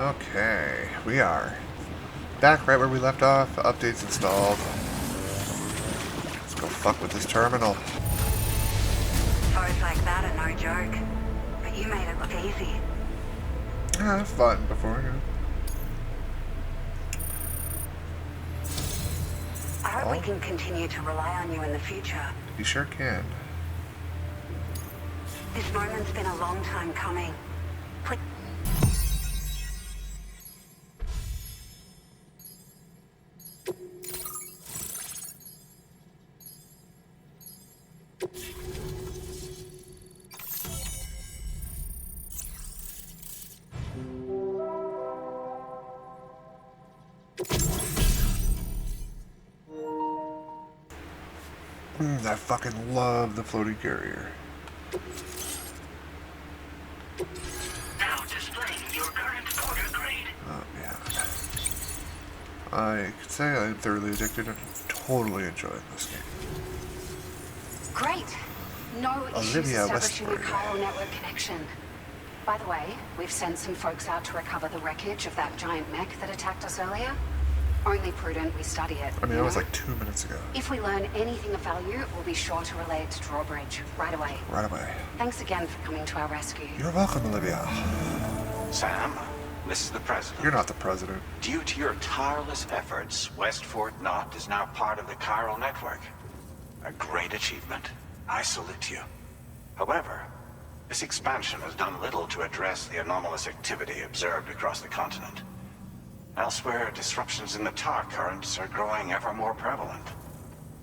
Okay, we are back right where we left off. Updates installed. Let's go fuck with this terminal. Photos like that are no joke, but you made it look easy. I've fought before. I hope we can continue to rely on you in the future. You sure can. This moment's been a long time coming. Please. I fucking love the floating carrier. Now displaying your current order grade. Oh, man. I could say I'm thoroughly addicted and totally enjoying this game. Great. No issues Olivia establishing a Westbury. chiral network connection. By the way, we've sent some folks out to recover the wreckage of that giant mech that attacked us earlier. Only prudent we study it. I mean, that was like 2 minutes ago. If we learn anything of value, we'll be sure to relay it to Drawbridge right away. Right away. Thanks again for coming to our rescue. You're welcome, Olivia. Sam, this is the president. You're not the president. Due to your tireless efforts, West Fort Knot is now part of the chiral network. A great achievement. I salute you. However, this expansion has done little to address the anomalous activity observed across the continent. Elsewhere, disruptions in the tar currents are growing ever more prevalent.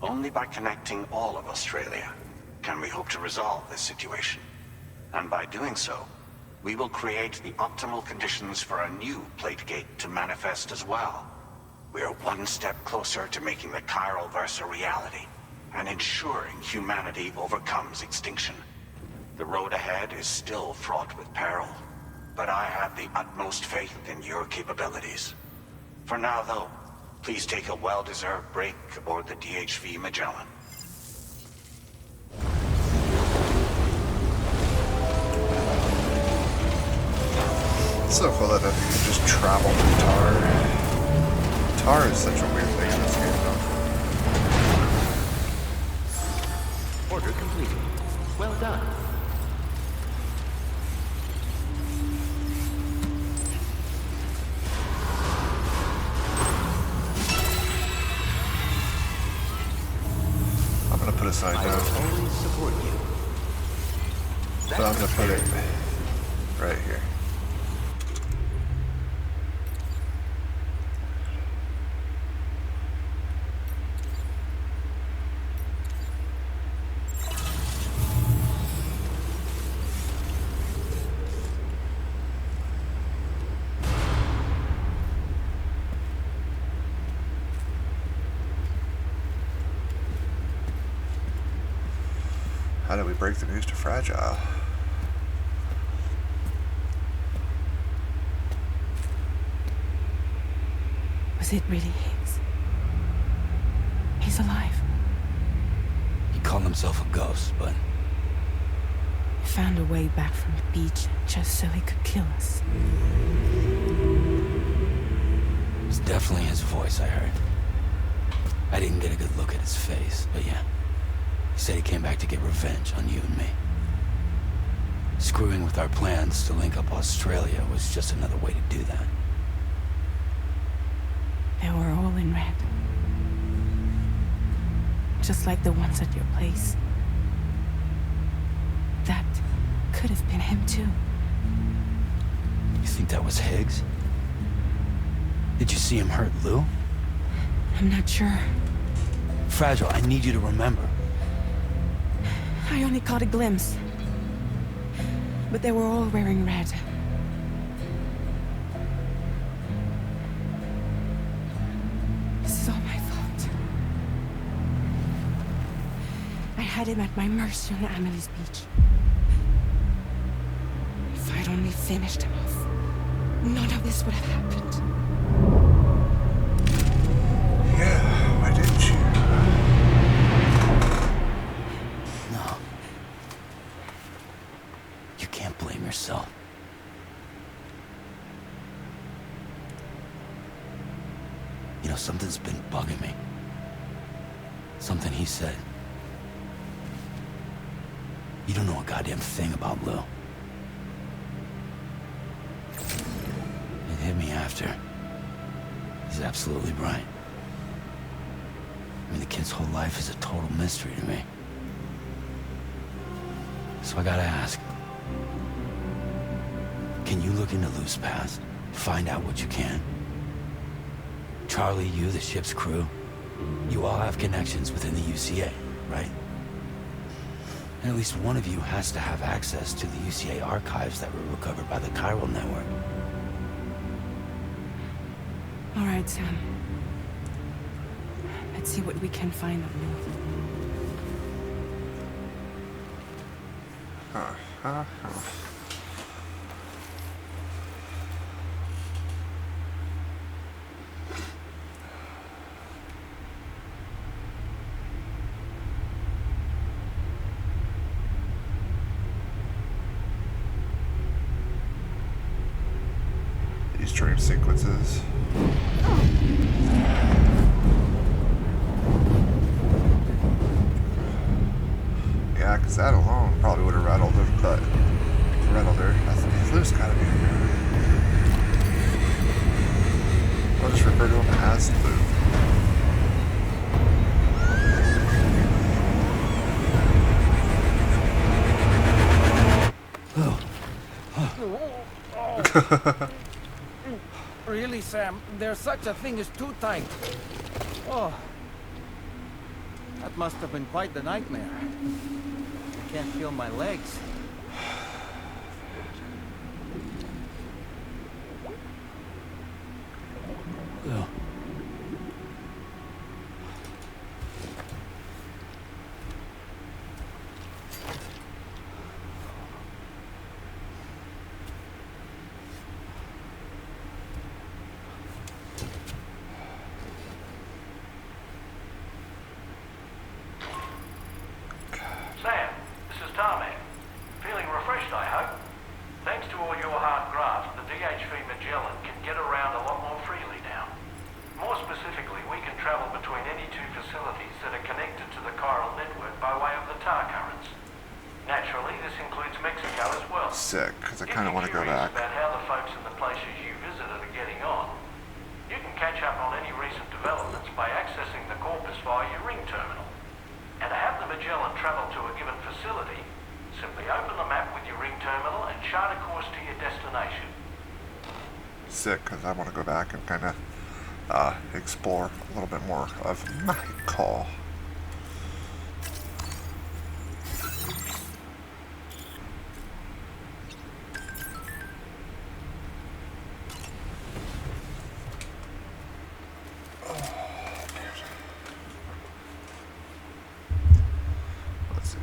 Only by connecting all of Australia can we hope to resolve this situation. And by doing so, we will create the optimal conditions for a new plate gate to manifest as well. We are one step closer to making the chiral verse a reality, and ensuring humanity overcomes extinction. The road ahead is still fraught with peril, but I have the utmost faith in your capabilities. For now, though, please take a well-deserved break aboard the DHV Magellan. It's so cool that you can just travel through tar. Tar is such a weird thing in this game, though. Order completed. Well done. I'm gonna put a sign I down, will always support you. but I'm gonna put it right here. How did we break the news to Fragile? Was it really his? He's alive. He called himself a ghost, but He found a way back from the beach just so he could kill us. it's definitely his voice I heard. I didn't get a good look at his face, but yeah. He said he came back to get revenge on you and me. Screwing with our plans to link up Australia was just another way to do that. They were all in red. Just like the ones at your place. That could have been him too. You think that was Higgs? Did you see him hurt Lou? I'm not sure. Fragile, I need you to remember. I only caught a glimpse. But they were all wearing red. This is all my fault. I had him at my mercy on Amelie's beach. If I'd only finished him off, none of this would have happened. Yeah, why didn't you? No. You can't blame yourself. You know, something's been bugging me. Something he said. You don't know a goddamn thing about Lou. It hit me after. He's absolutely right. I mean, the kid's whole life is a total mystery to me. So I gotta ask. Can you look into Lou's past? Find out what you can? Charlie, you, the ship's crew, you all have connections within the UCA, right? And at least one of you has to have access to the UCA archives that were recovered by the Chiral Network. All right, Sam. Let's see what we can find of Lou. These dream sequences. Yeah, because that alone probably would have rattled her, but Lou's gotta be in there. I'll just refer to him as Lou. Really, Sam? There's such a thing as too tight. Oh. That must have been quite the nightmare. I can't feel my legs. Lou. Sam, this is Tarmac. Feeling refreshed, I hope. Thanks to all your hard graft, the DHV Magellan can get around a lot more freely now. More specifically, we can travel between any two facilities that are connected to the chiral network by way of the tar currents. Naturally, this includes Mexico as well. Sick, because I kind of want to go back. About how the folks in the places you visited are getting on, you can catch up on any recent developments by accessing the corpus via your ring terminal. And to have the Magellan travel to a given facility, simply open the map with your ring terminal and chart a course to your destination. Sick, because I want to go back and kind of explore a little bit more of my call. Let's see.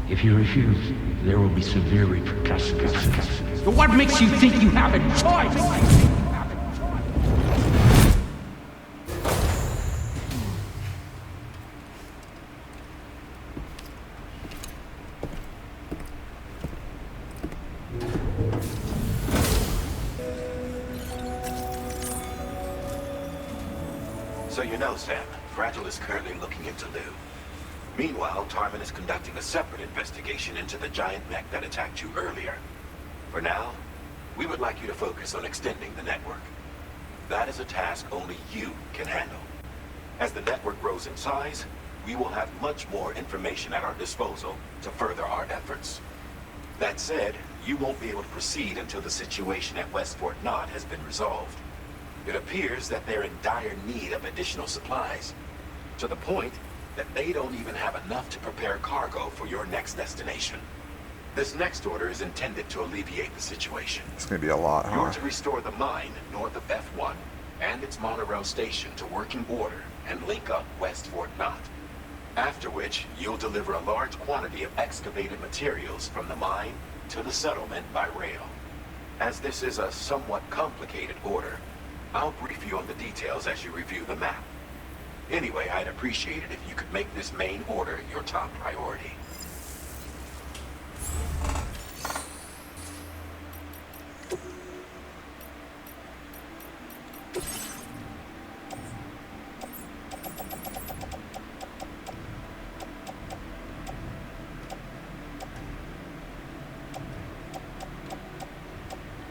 If you refuse, there will be severe repercussions. But what makes you think you have a choice? So you know, Sam, Fragile is currently looking into Lou. Meanwhile, Tarman is conducting a separate investigation into the giant mech that attacked you earlier. For now, we would like you to focus on extending the network. That is a task only you can handle. As the network grows in size, we will have much more information at our disposal to further our efforts. That said, you won't be able to proceed until the situation at West Fort Knott has been resolved. It appears that they're in dire need of additional supplies, to the point that they don't even have enough to prepare cargo for your next destination. This next order is intended to alleviate the situation. It's going to be a lot, huh? You're to restore the mine north of F1 and its monorail station to working order and link up West Fort Knott. After which, you'll deliver a large quantity of excavated materials from the mine to the settlement by rail. As this is a somewhat complicated order, I'll brief you on the details as you review the map. Anyway, I'd appreciate it if you could make this main order your top priority.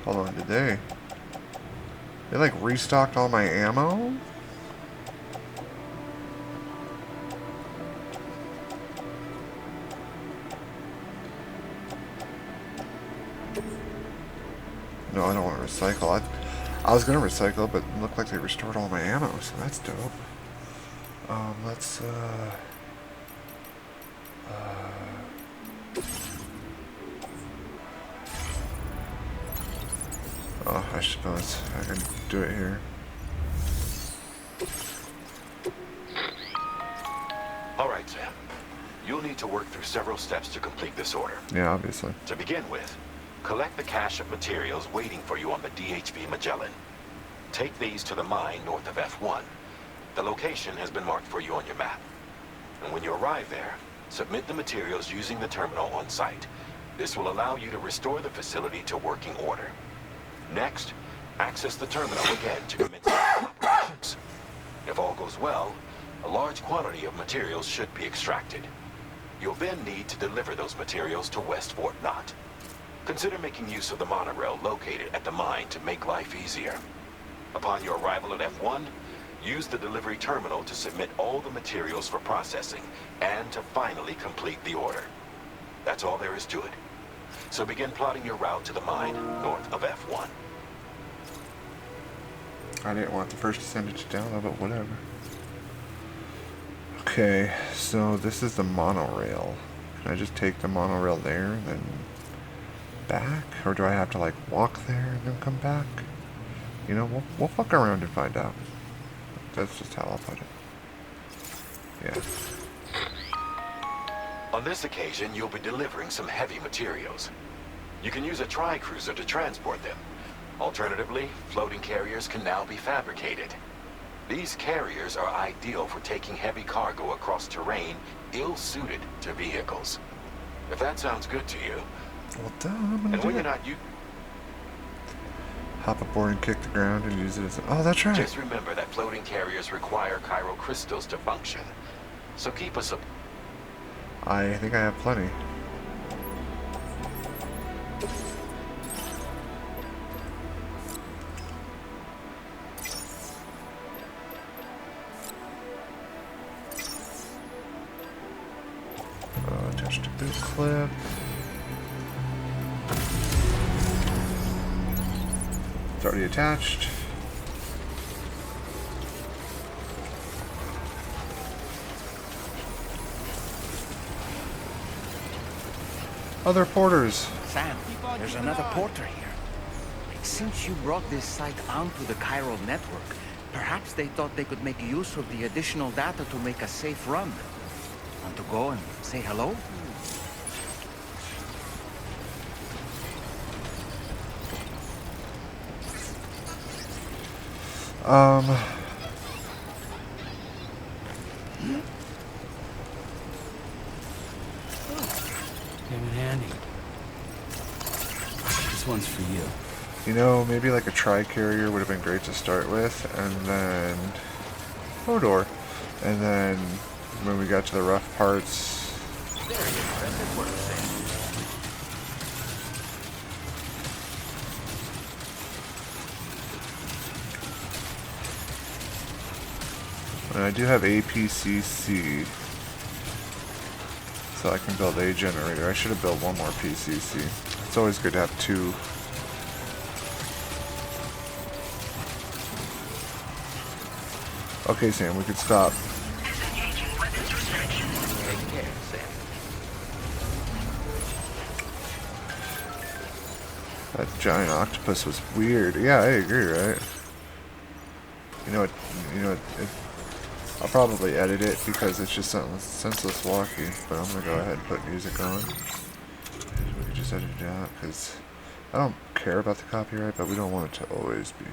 Hold on, did they like restocked all my ammo? No, I don't want to recycle. I was gonna recycle, but it looked like they restored all my ammo, so that's dope. Let's oh, I suppose I can do it here. All right, Sam. You'll need to work through several steps to complete this order. Yeah, obviously. To begin with, collect the cache of materials waiting for you on the DHV Magellan. Take these to the mine north of F1. The location has been marked for you on your map. And when you arrive there, submit the materials using the terminal on site. This will allow you to restore the facility to working order. Next, access the terminal again to commence operations. If all goes well, a large quantity of materials should be extracted. You'll then need to deliver those materials to West Fort Knott. Consider making use of the monorail located at the mine to make life easier. Upon your arrival at F1, use the delivery terminal to submit all the materials for processing and to finally complete the order. That's all there is to it. So begin plotting your route to the mine north of F1. I didn't want the first percentage to download, but whatever. Okay, so this is the monorail. Can I just take the monorail there and then back? Or do I have to like walk there and then come back? You know, we'll fuck around and find out. That's just how I'll put it. Yeah. On this occasion, you'll be delivering some heavy materials. You can use a tri-cruiser to transport them. Alternatively, floating carriers can now be fabricated. These carriers are ideal for taking heavy cargo across terrain ill-suited to vehicles. If that sounds good to you. Well, duh, I'm gonna do it. Hop aboard and kick the ground and use it as oh, that's right. Just remember that floating carriers require chiral crystals to function. So keep us up. I think I have plenty. Attach to boot clip. It's already attached. Other porters. Sam, there's another porter here. Since you brought this site onto the chiral network, perhaps they thought they could make use of the additional data to make a safe run. Want to go and say hello? Came in handy. This one's for you. You know, maybe like a tri-carrier would have been great to start with, and then Hodor, and then when we got to the rough parts. There you go. That works, Sam. And I do have APCC, so I can build a generator. I should have built one more PCC. It's always good to have two. Okay, Sam, we could stop. Take care, Sam. That giant octopus was weird. Yeah, I agree, right? You know what? I'll probably edit it because it's just senseless walking. But I'm gonna go ahead and put music on. We can just edit it out because I don't care about the copyright, but we don't want it to always be.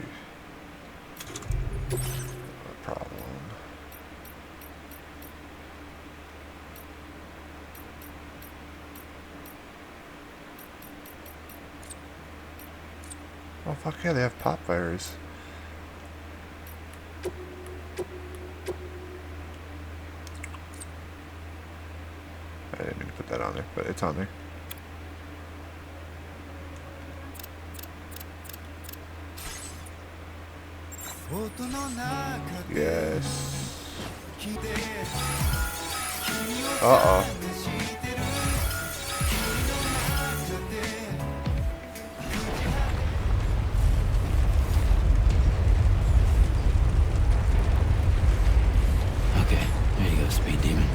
No problem. Oh fuck yeah, they have pop fires. I didn't mean to put that on there, but it's on there. Yes. Uh-oh. Okay, there you go, Speed Demon.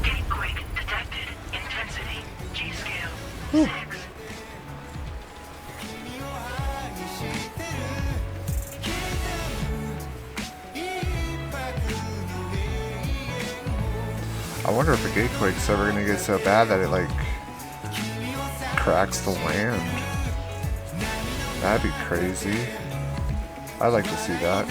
Gatequake detected. Intensity. G-scale. 6. I wonder if a gatequake's ever gonna get so bad that it like cracks the land. That'd be crazy. I'd like to see that.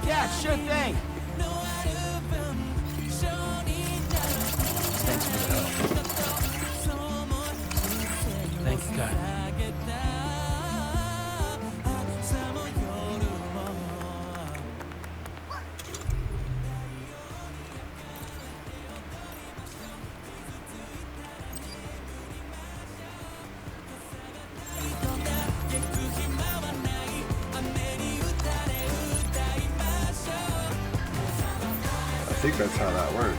Yeah, sure thing. Thanks for the help. Thank you, guy. I think that's how that works.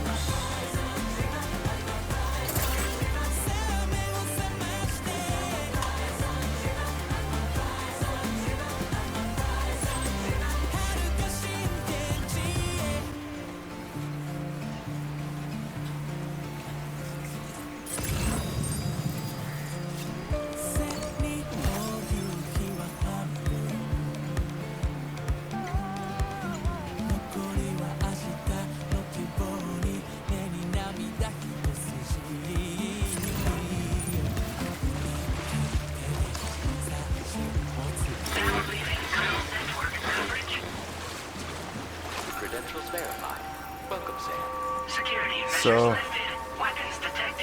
So,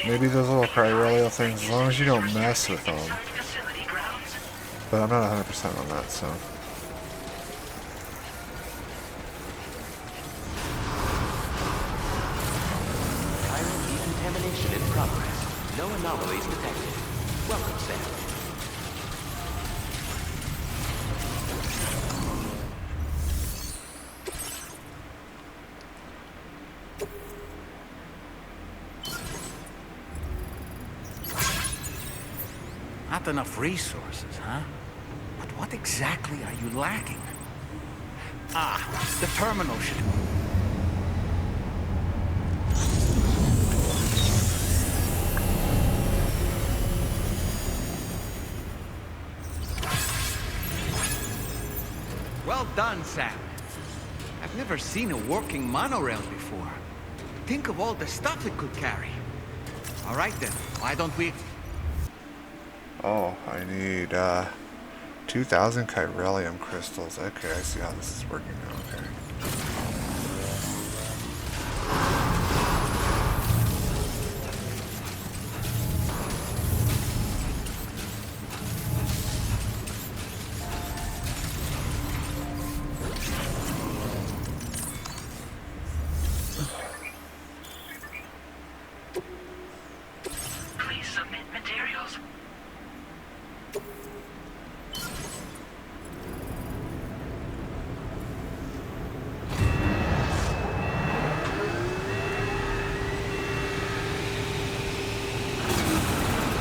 maybe those little cryo things, as long as you don't mess with them. But I'm not 100% on that, so. Chiral decontamination in progress. No anomalies detected. Welcome, Sam. Not enough resources, huh? But what exactly are you lacking? Ah, the terminal should... Well done, Sam. I've never seen a working monorail before. Think of all the stuff it could carry. All right then, why don't we... Oh, I need 2,000 chiralium crystals. Okay, I see how this is working now. Okay. Please submit materials.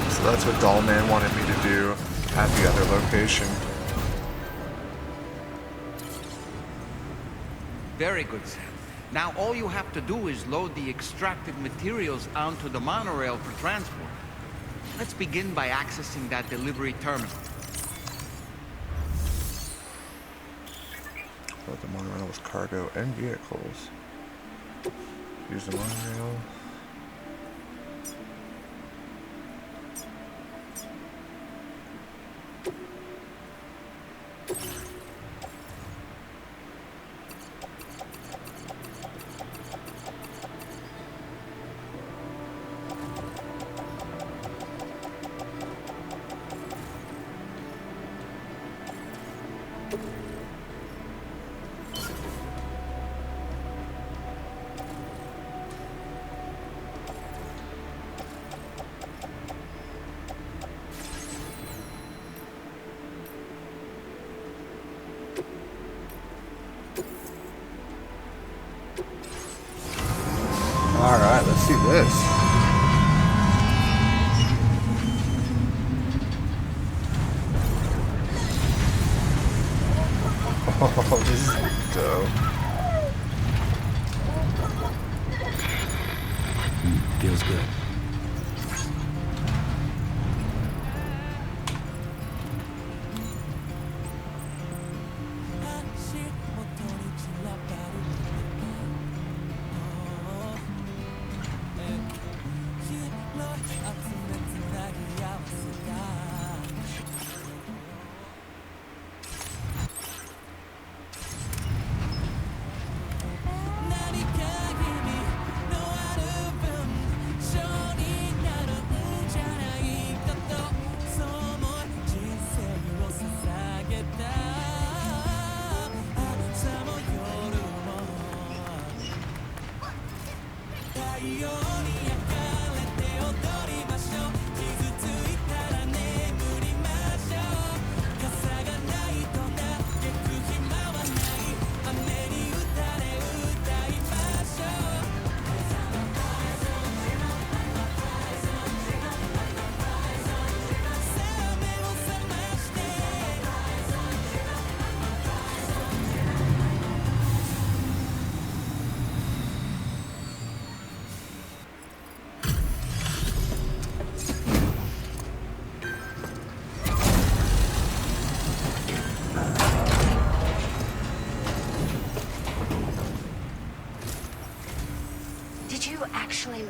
So that's what Dollman wanted me to do. at the other location. Very good, Sam. Now all you have to do is load the extracted materials onto the monorail for transport. Let's begin by accessing that delivery terminal. Load the monorail with cargo and vehicles. Use the monorail. Alright, let's see this. Oh, this is dope. Feels good.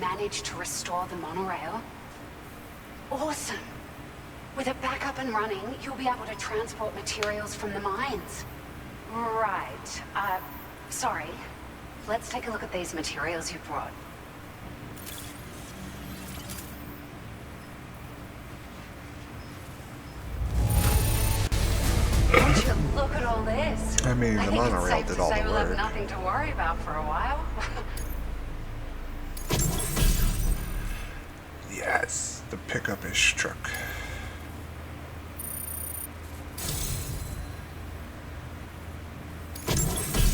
Managed to restore the monorail? Awesome! With it back up and running, you'll be able to transport materials from the mines. Right. Sorry. Let's take a look at these materials you brought. Would you look at all this? I mean, the monorail did all the we'll have work. nothing to worry about for a while. Yes, the pickup is struck.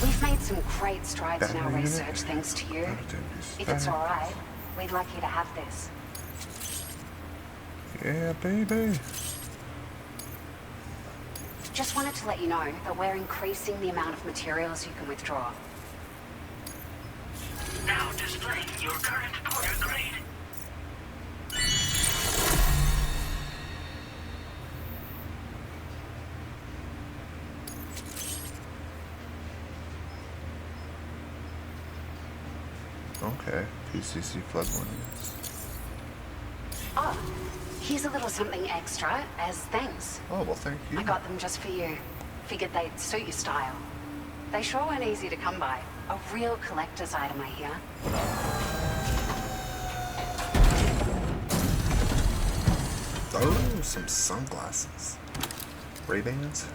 We've made some great strides in our Battery unit? research thanks to you. That'll take me If it's back. alright, we'd like you to have this. Yeah, baby. Just wanted to let you know that we're increasing the amount of materials you can withdraw. Now displaying your current porter grade. Okay, PCC flood warnings. Oh, here's a little something extra as thanks. Oh, well, thank you. I got them just for you. Figured they'd suit your style. They sure weren't easy to come by. A real collector's item, I hear. Oh, some sunglasses. Ray-Bans?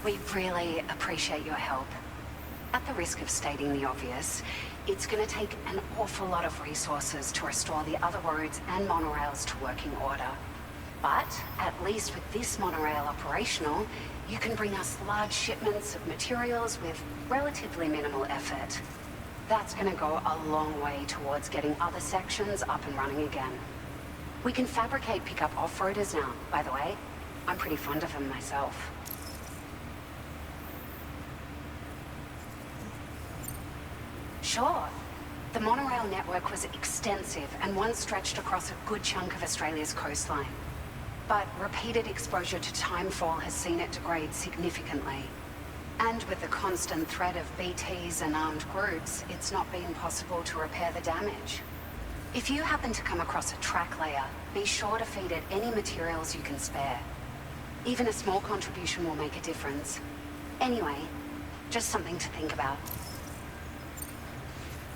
We really appreciate your help. At the risk of stating the obvious, it's going to take an awful lot of resources to restore the other roads and monorails to working order. But at least with this monorail operational, you can bring us large shipments of materials with relatively minimal effort. That's gonna go a long way towards getting other sections up and running again. We can fabricate pickup off-roaders now, by the way. I'm pretty fond of them myself. Sure. The monorail network was extensive and once stretched across a good chunk of Australia's coastline. But repeated exposure to timefall has seen it degrade significantly. And with the constant threat of BTs and armed groups, it's not been possible to repair the damage. If you happen to come across a track layer, be sure to feed it any materials you can spare. Even a small contribution will make a difference. Anyway, just something to think about.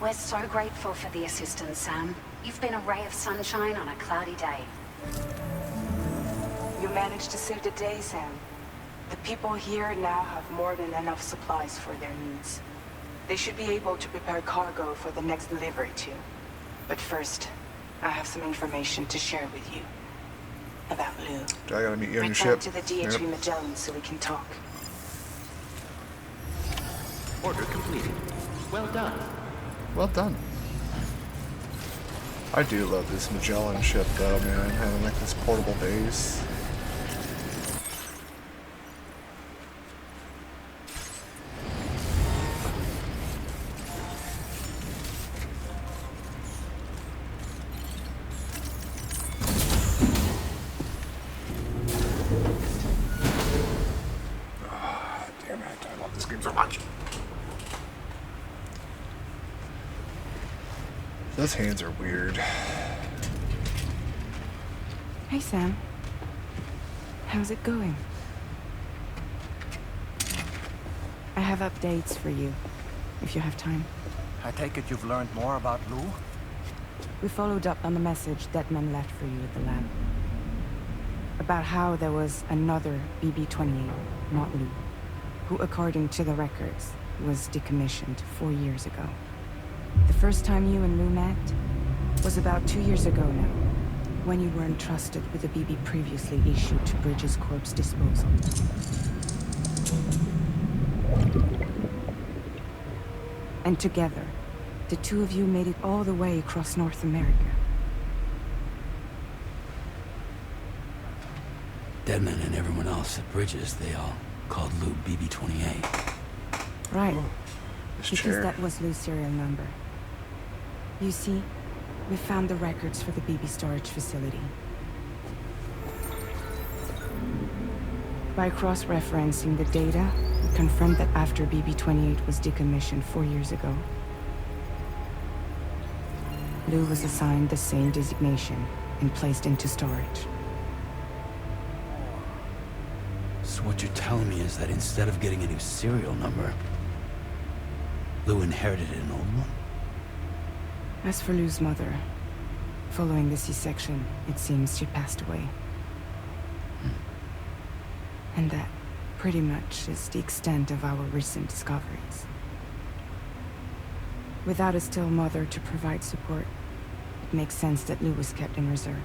We're so grateful for the assistance, Sam. You've been a ray of sunshine on a cloudy day. You managed to save the day, Sam. The people here now have more than enough supplies for their needs. They should be able to prepare cargo for the next delivery too. But first, I have some information to share with you. About Lou. Do I gotta meet you on your Return ship? to the DHV Magellan so we can talk. Order completed. Well done. Well done. I do love this Magellan ship though, man. Having like this portable base. Damn it, I love this game so much. Those hands are weird. Hey, Sam. How's it going? I have updates for you, if you have time. I take it you've learned more about Lou? We followed up on the message Deadman left for you at the lab. About how there was another BB-28, not Lou, who, according to the records, was decommissioned 4 years ago. The first time you and Lou met was about 2 years ago now, when you were entrusted with a BB previously issued to Bridges Corp's disposal. And together, the two of you made it all the way across North America. Deadman and everyone else at Bridges, they all called Lou BB-28. Right. This Because chair. that was Lou's serial number. You see, we found the records for the BB storage facility. By cross-referencing the data, we confirmed that after BB-28 was decommissioned 4 years ago, Lou was assigned the same designation and placed into storage. So what you're telling me is that instead of getting a new serial number, Lou inherited an old one? As for Lou's mother, following the C-section, it seems she passed away. And that, pretty much, is the extent of our recent discoveries. Without a still mother to provide support, it makes sense that Lou was kept in reserve.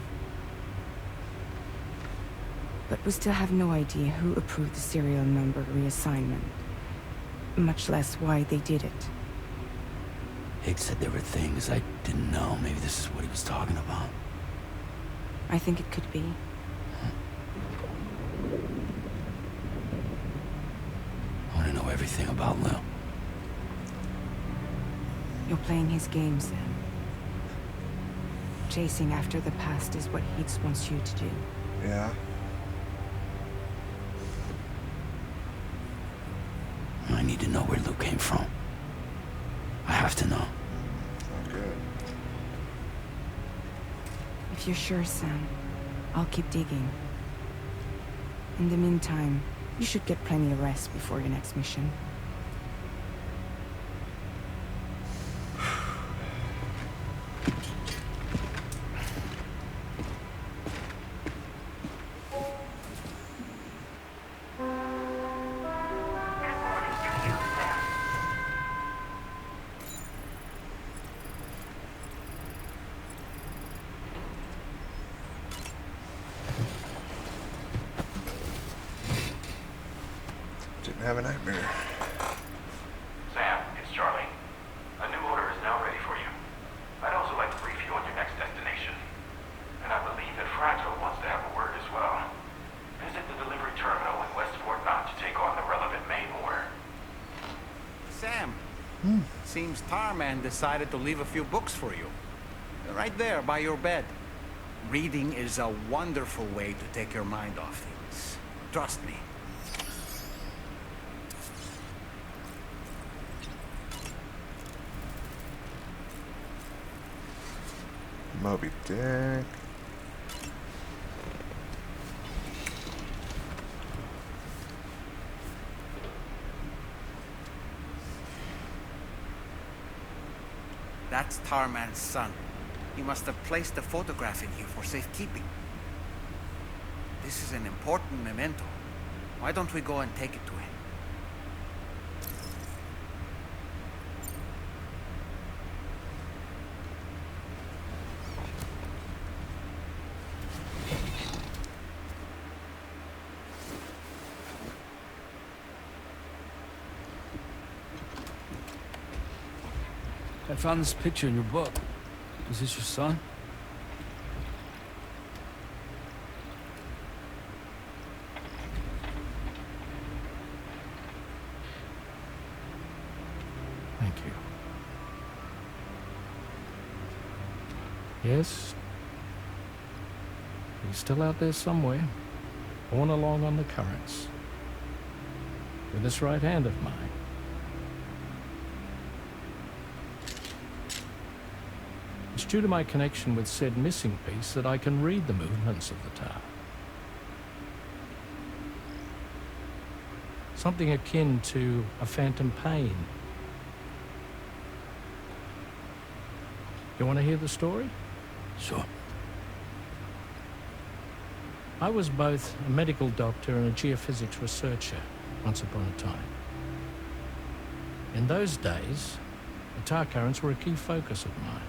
But we still have no idea who approved the serial number reassignment, much less why they did it. Higgs said there were things I didn't know. Maybe this is what he was talking about. I think it could be. I want to know everything about Lou. You're playing his game, Sam. Chasing after the past is what Higgs wants you to do. Yeah. I need to know where Lou came from. I have to know. Not good. If you're sure, Sam, I'll keep digging. In the meantime, you should get plenty of rest before your next mission. have a nightmare. Sam, it's Charlie. A new order is now ready for you. I'd also like to brief you on your next destination. And I believe that Fragile wants to have a word as well. Visit the delivery terminal in West Fort Knott to take on the relevant main order. Sam, seems Tarman decided to leave a few books for you. Right there by your bed. Reading is a wonderful way to take your mind off things. Trust me. Moby Dick. That's Tarman's son. He must have placed a photograph in here for safekeeping. This is an important memento. Why don't we go and take it to him? I found this picture in your book. Is this your son? Thank you. Yes. He's still out there somewhere, borne along on the currents, with this right hand of mine. It's due to my connection with said missing piece that I can read the movements of the tar. Something akin to a phantom pain. You want to hear the story? Sure. I was both a medical doctor and a geophysics researcher once upon a time. In those days, the tar currents were a key focus of mine.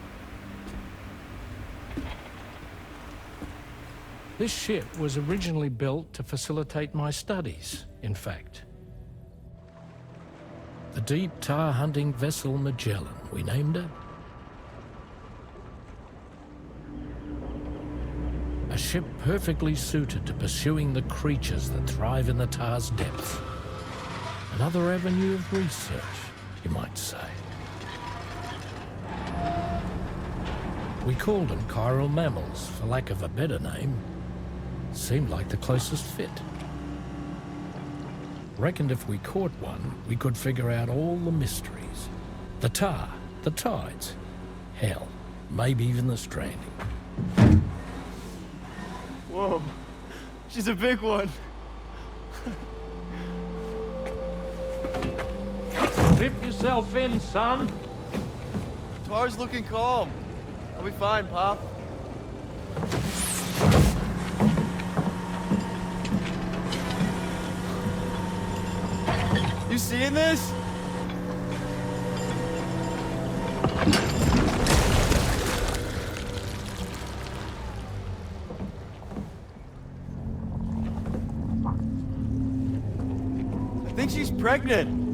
This ship was originally built to facilitate my studies, in fact. The deep tar hunting vessel Magellan, we named it. A ship perfectly suited to pursuing the creatures that thrive in the tar's depths. Another avenue of research, you might say. We called them chiral mammals, for lack of a better name. Seemed like the closest fit. Reckoned if we caught one, we could figure out all the mysteries. The tar, the tides, hell, maybe even the stranding. Whoa, she's a big one. Dip yourself in, son. Tar's looking calm. I'll be fine, Pop. You seeing this? I think she's pregnant.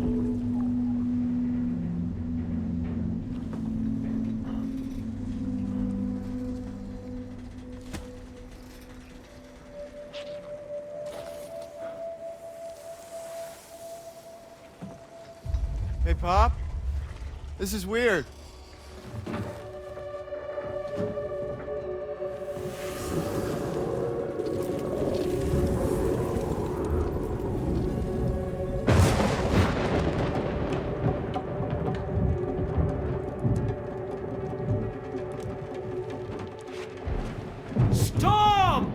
Hey, Pop. This is weird. Storm!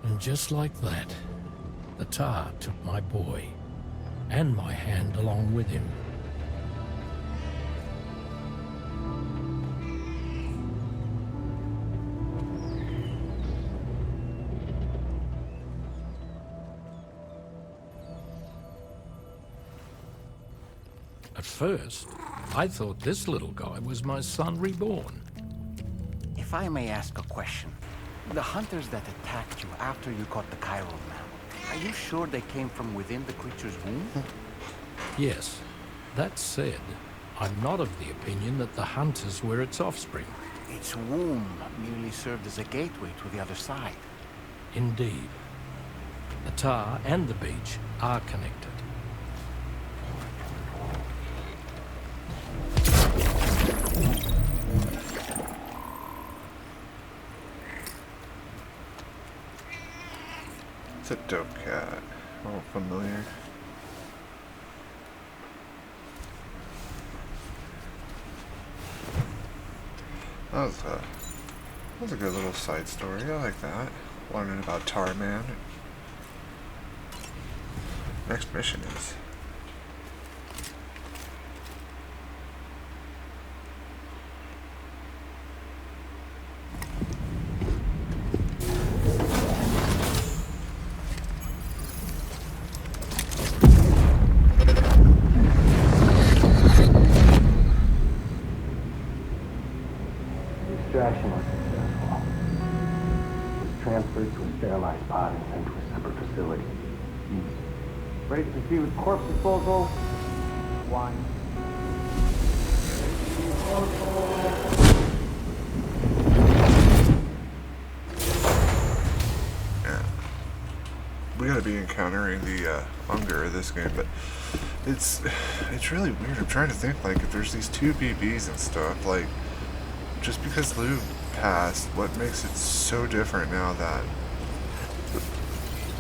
And just like that, the tar took my boy, and my hand along with him. At first, I thought this little guy was my son reborn. If I may ask a question, the hunters that attacked you after you caught the chiral mammal, are you sure they came from within the creature's womb? Yes. That said, I'm not of the opinion that the hunters were its offspring. Its womb merely served as a gateway to the other side. Indeed. The tar and the beach are connected. It's a dope cat. Oh, familiar. That was a good little side story. I like that. Learning about Tar Man. Next mission is. Extraction was successful. It was transferred to a sterilized pod and sent to a separate facility. Ready to proceed with corpse disposal? One. Yeah. We gotta be encountering the Unger of this game, but it's really weird. I'm trying to think, like, if there's these two BBs and stuff, like, just because Lou passed, what makes it so different now that,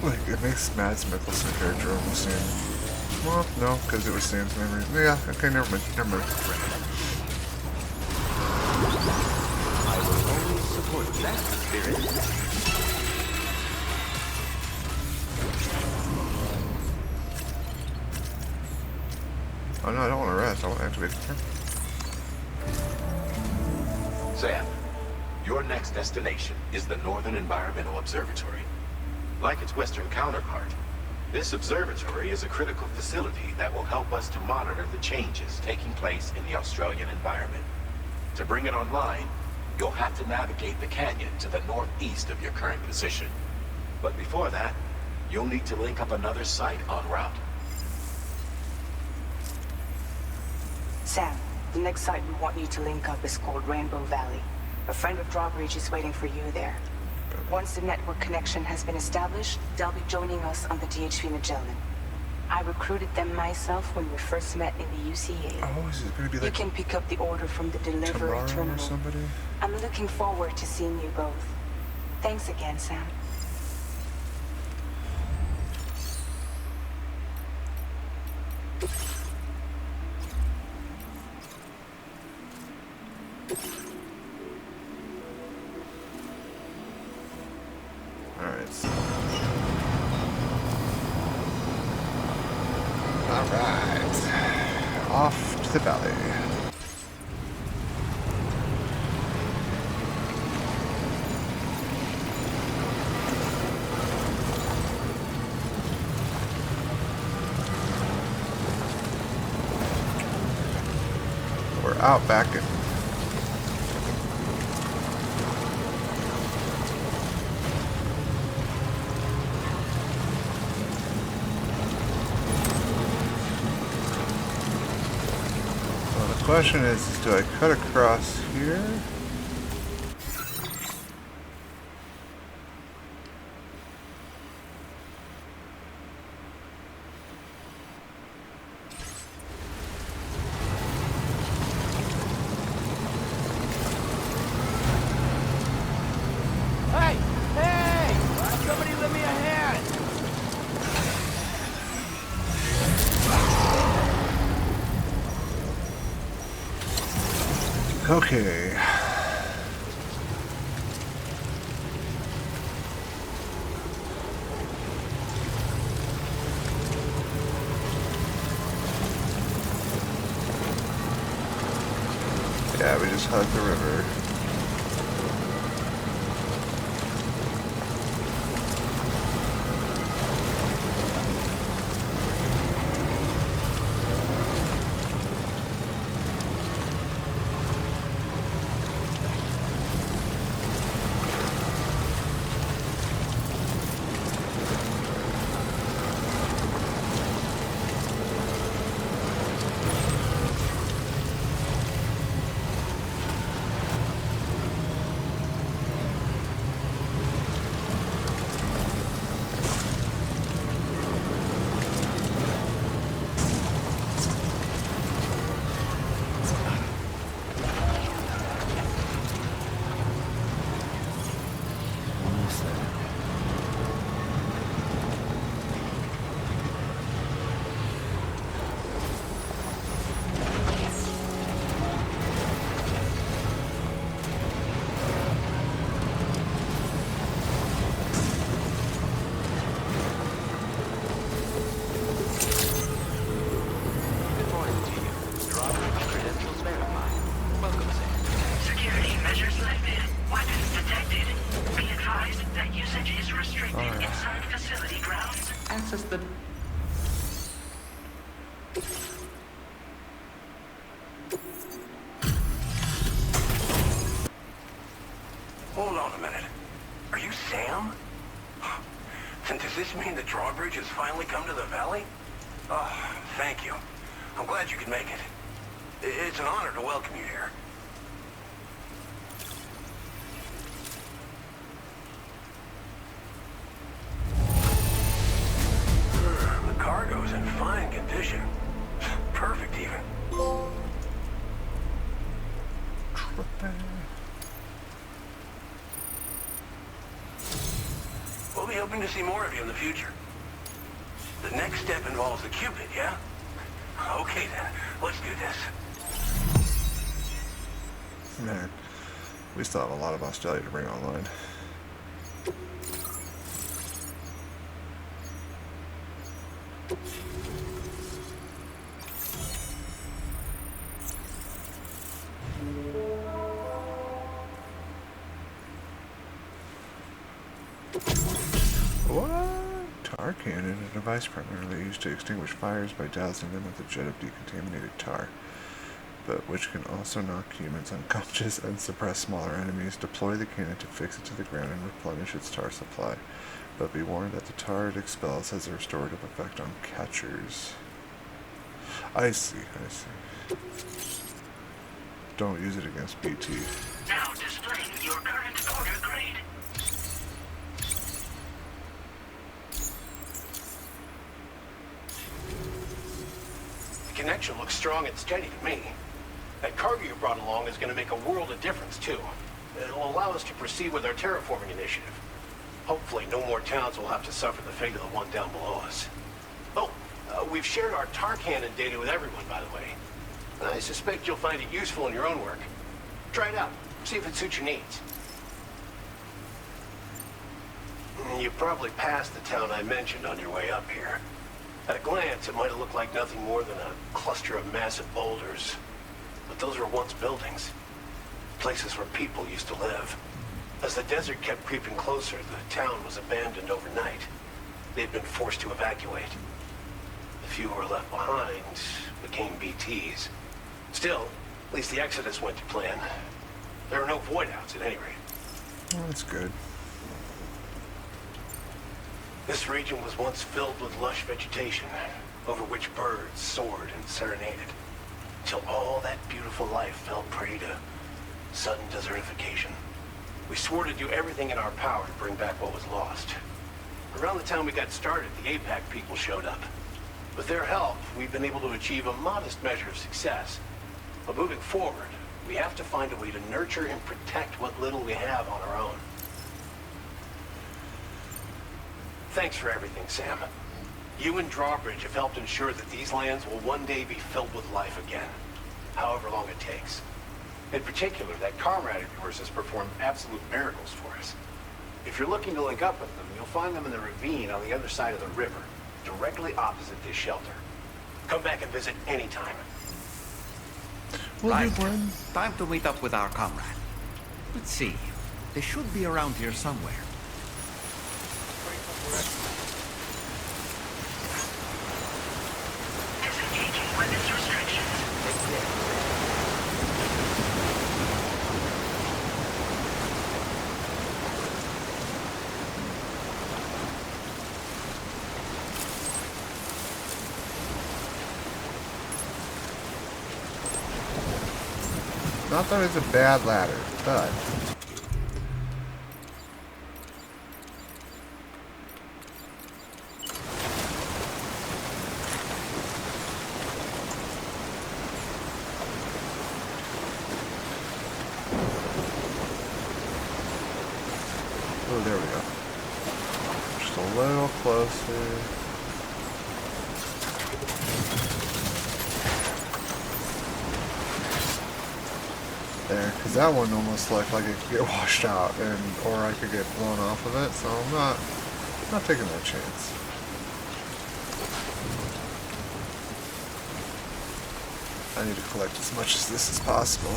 like, it makes Mads Mikkelsen character almost seem, well, no, because it was Sam's memory. Yeah, okay, never mind. I will only support that spirit. Oh no, I don't want to rest. I want to activate the camera. Sam, your next destination is the Northern Environmental Observatory. Like its western counterpart, this observatory is a critical facility that will help us to monitor the changes taking place in the Australian environment. To bring it online, you'll have to navigate the canyon to the northeast of your current position. But before that, you'll need to link up another site en route. Sam, the next site we want you to link up is called Rainbow Valley. A friend of Drawbridge is waiting for you there. Once the network connection has been established, they'll be joining us on the DHV Magellan. I recruited them myself when we first met in the UCA. Oh, is it going to be like you can pick up the order from the delivery terminal. Or somebody? I'm looking forward to seeing you both. Thanks again, Sam. Alright. Off to the valley. We're out back in. Well, the question is do I cut across here? Hey! Hey! Somebody lend me a hand! Okay. Yeah, we just hugged the river. Good morning to you. Drawbridge credentials verified. Welcome, sir. Security measures lifted. Weapons detected. Be advised that usage is restricted inside facility grounds. Access the... Hold on a minute. Are you Sam? Then does this mean the drawbridge has finally come to the valley? Oh, thank you. I'm glad you could make it. It's an honor to welcome you here. The cargo's in fine condition. Perfect, even. We'll be hoping to see more of you in the future. The next step involves the Cupid, yeah? Okay then, let's do this. Man, we still have a lot of Australia to bring online. What? Tar cannon, a device primarily used to extinguish fires by dousing them with a jet of decontaminated tar, but which can also knock humans unconscious and suppress smaller enemies. Deploy the cannon to fix it to the ground and replenish its tar supply, but be warned that the tar it expels has a restorative effect on catchers. I see. Don't use it against BT. Now displaying your current porter grade. The connection looks strong and steady to me. That cargo you brought along is going to make a world of difference, too. It'll allow us to proceed with our terraforming initiative. Hopefully, no more towns will have to suffer the fate of the one down below us. Oh, we've shared our tar cannon data with everyone, by the way. I suspect you'll find it useful in your own work. Try it out. See if it suits your needs. You probably passed the town I mentioned on your way up here. At a glance, it might have looked like nothing more than a cluster of massive boulders. But those were once buildings. Places where people used to live. As the desert kept creeping closer, the town was abandoned overnight. They'd been forced to evacuate. The few who were left behind became BTs. Still, At least the exodus went to plan. There are no void outs at any rate. Well, that's good. This region was once filled with lush vegetation, over which birds soared and serenaded, till all that beautiful life fell prey to sudden desertification. We swore to do everything in our power to bring back what was lost. Around the time we got started, the ep8 people showed up. With their help, we've been able to achieve a modest measure of success. But moving forward, we have to find a way to nurture and protect what little we have on our own. Thanks for everything, Sam. You and Drawbridge have helped ensure that these lands will one day be filled with life again, however long it takes. In particular, that comrade of yours has performed absolute miracles for us. If you're looking to link up with them, you'll find them in the ravine on the other side of the river, directly opposite this shelter. Come back and visit anytime. Right. Time to meet up with our comrade. Let's see. They should be around here somewhere. Disengaging weapons restrictions. Not that it's a bad ladder, but... Oh, there we go. Just a little closer. There, because that one almost looked like it could get washed out, or I could get blown off of it, so I'm not taking that chance. I need to collect as much as this as possible.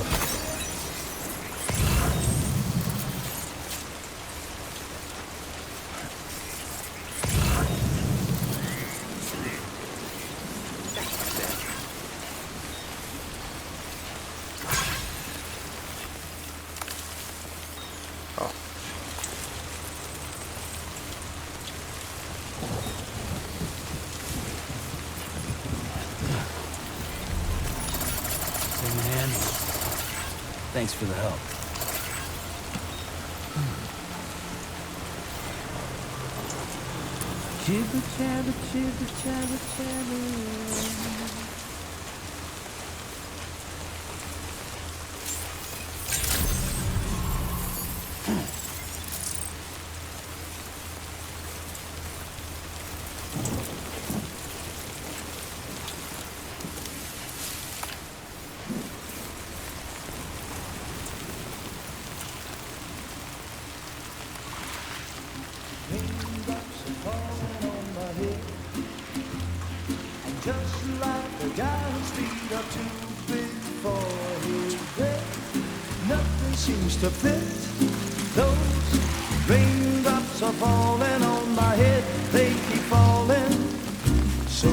Thanks for the help. Jibber jabber, jibber jabber, jabber. Just like the guy whose feet are too big for his bed, nothing seems to fit. Those raindrops are falling on my head, they keep falling. So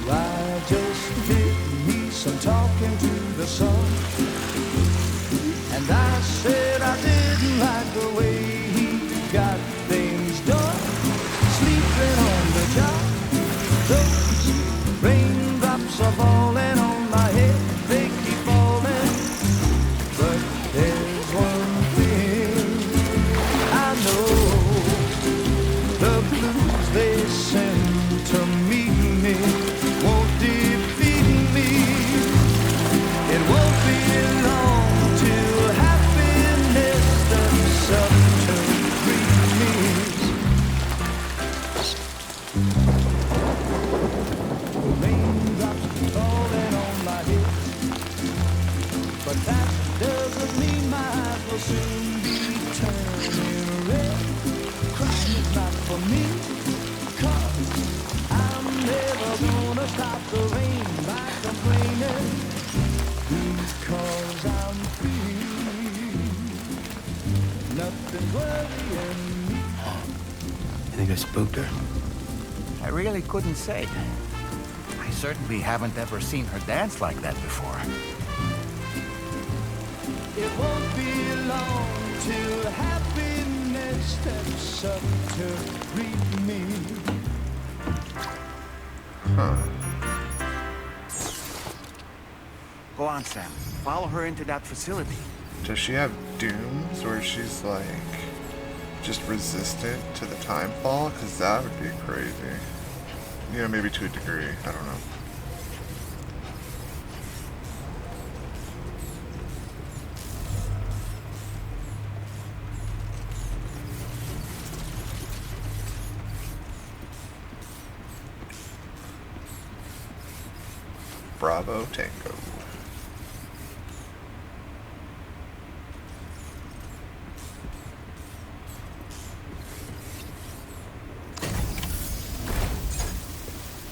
I just did me some talking to the sun, and I said I didn't like the way he got things done, sleeping on the job. Those raindrops are falling on my head, they keep falling. But there's one thing I know, the blues they send to meet me won't defeat me. It won't be long till happiness steps up to greet me. Raindrops falling on my head, but that doesn't mean my eyes will soon be turning red. Crying is not for me, 'cause I'm never gonna stop the rain by complaining, because I'm free. Nothing's worrying me. You think I spooked her? I really couldn't say. I certainly haven't ever seen her dance like that before. It won't be long till happiness steps up to greet me. Go on, Sam. Follow her into that facility. Does she have dooms where she's like just resistant to the time fall? Because that would be crazy. You know, maybe to a degree. I don't know. Bravo Tango.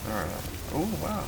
Alright. Oh, wow.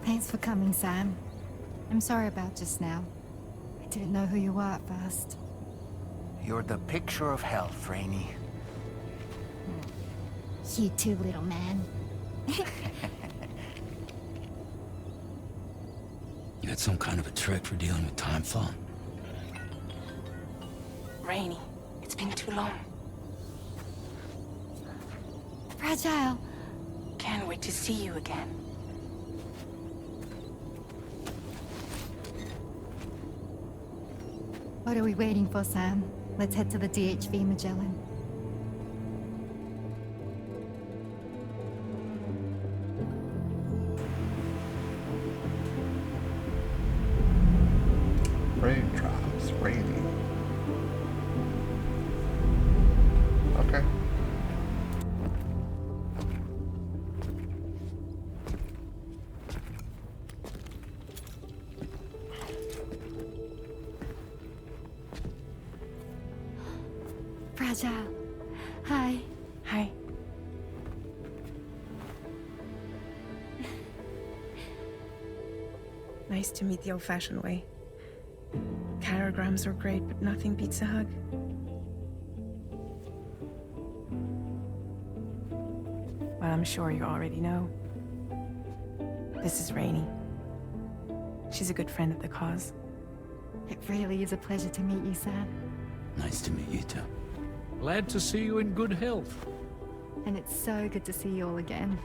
Thanks for coming, Sam. I'm sorry about just now. I didn't know who you were at first. You're the picture of health, Rainey. You too, little man. You had some kind of a trick for dealing with time fall? Rainey, it's been too long. Fragile. Can't wait to see you again. What are we waiting for, Sam? Let's head to the DHV Magellan. Raindrops, rainy. Okay. Fragile. Hi. Hi. Nice to meet the old-fashioned way. Carograms are great, but nothing beats a hug. Well, I'm sure you already know. This is Rainey. She's a good friend of the cause. It really is a pleasure to meet you, Sam. Nice to meet you too. Glad to see you in good health. And it's so good to see you all again.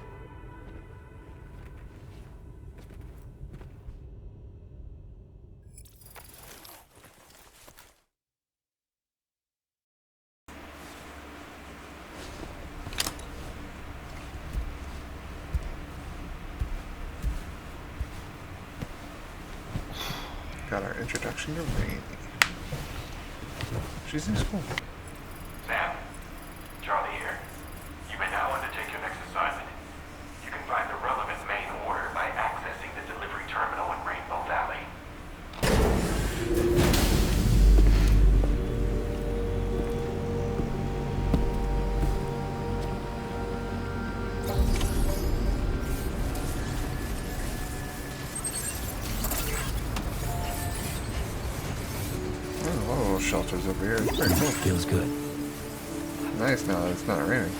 Got our introduction to Rainey. She's in school. Sam, Charlie here. You may now undertake your next assignment. You can find the relevant main order by accessing the delivery terminal in Rainbow Valley. Oh, little shelters over here. It's pretty cool. Feels good. Nice now that it's not raining.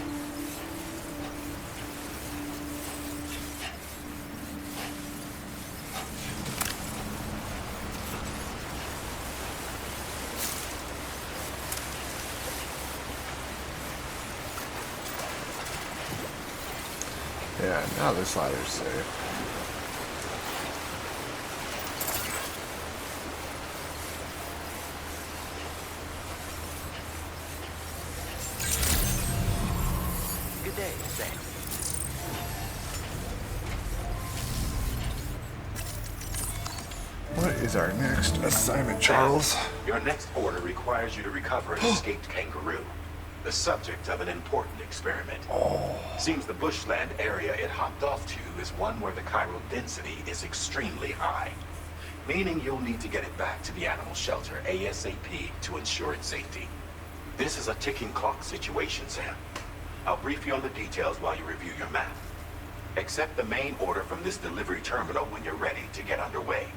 Yeah, now this ladder's safe. Good day, Sam. What is our next assignment, Charles? Your next order requires you to recover an escaped kangaroo, the subject of an important experiment. Seems the bushland area it hopped off to is one where the chiral density is extremely high, meaning you'll need to get it back to the animal shelter ASAP to ensure its safety. This is a ticking clock situation, Sam. I'll brief you on the details while you review your map. Accept the main order from this delivery terminal when you're ready to get underway.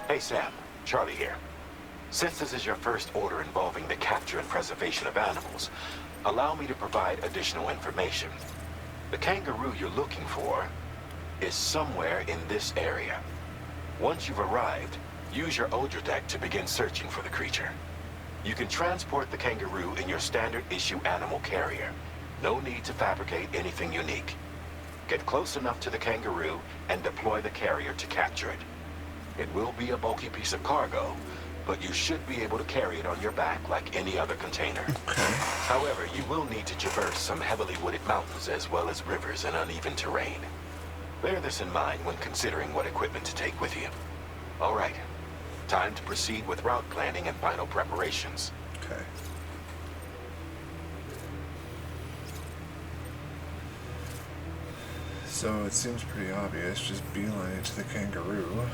Hey Sam, Charlie here. Since this is your first order involving the capture and preservation of animals, allow me to provide additional information. The kangaroo you're looking for is somewhere in this area. Once you've arrived, use your Odra deck to begin searching for the creature. You can transport the kangaroo in your standard issue animal carrier. No need to fabricate anything unique. Get close enough to the kangaroo and deploy the carrier to capture it. It will be a bulky piece of cargo, but you should be able to carry it on your back like any other container. However, you will need to traverse some heavily wooded mountains as well as rivers and uneven terrain. Bear this in mind when considering what equipment to take with you. All right, time to proceed with route planning and final preparations. Okay. So it seems pretty obvious, just beeline it to the kangaroo.